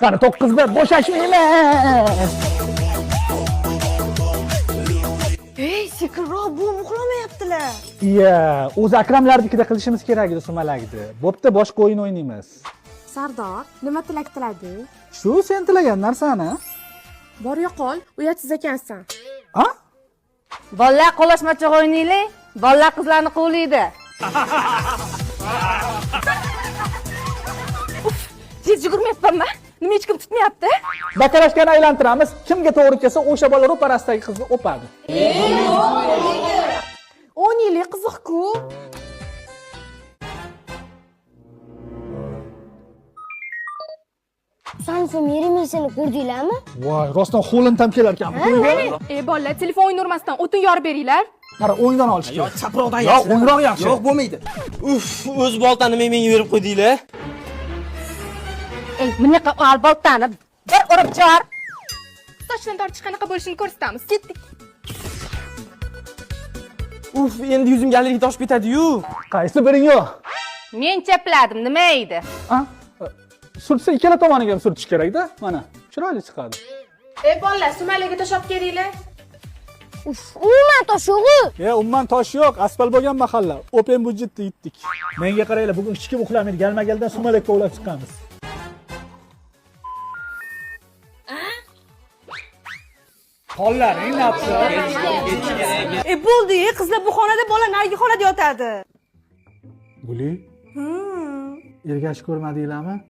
Qani 9da bo'shashmayman. Ey, sekinroq, bu uxlamayaptilar. Iya, o'zi Akramlarnikida qilishimiz kerak edi sumalakni. Bo'pti, boshqa o'yin o'ynaymiz. Sardor, nima tilak tilading? Shu sen tilagan narsani. Bor yo'qol, uyatsiz ekansan. Ha? Bolalar qo'lashmachoq o'ynaylik. Bolalar qizlarni quvlaydi. Tez yugurmayapmanmi? Nima hech kim tutmayapti? Bakalashkani aylantiramiz. Kimga to'g'ri kelsa, o'sha bola ro'parasidagi qizni o'padi. 10 yillik qiziq-ku. Samsung yerimisini ko'rdinglarmi? Voy, rostdan xo'lin tam kelar ekan. Ey bolalar, telefon o'ynurmasdan o'tin yorib beringlar. Qara, o'yindan olish Yo, kerak. chaproqdan Yo'q, yaxshi. o'yinroq yaxshi. Yo'q, bo'lmaydi. Uf, o'z boltani menga berib qo'ydinglar. Ey, bunaqa alboltani bir urib chor. Sochdan tortish qanaqa bo'lishini ko'rsatamiz. Ketdik. Uf, endi yuzimga allergiya toshib ketadi-yu. Qaysi biring yo'q? Men chapladim, nima edi? Ha? Surtsa ikkala tomoniga ham surtish kerak-da. Mana, chiroyli chiqadi. Ey bolalar, sumalakka toshab kelinglar. Uf, umuman tosh-o'g'u. Umuman tosh yo'q, asfalt bo'lgan mahalla. Open budjetda yitdik. Menga qaranglar, bugun hech kim uxlamaydi. Galma-galdan sumalakka olib chiqamiz. Qollaring napsi. Bo'ldi, qizlar bu xonada, bola narigi xonada yotadi. Guli? Ergash ko'rmadinglarmi?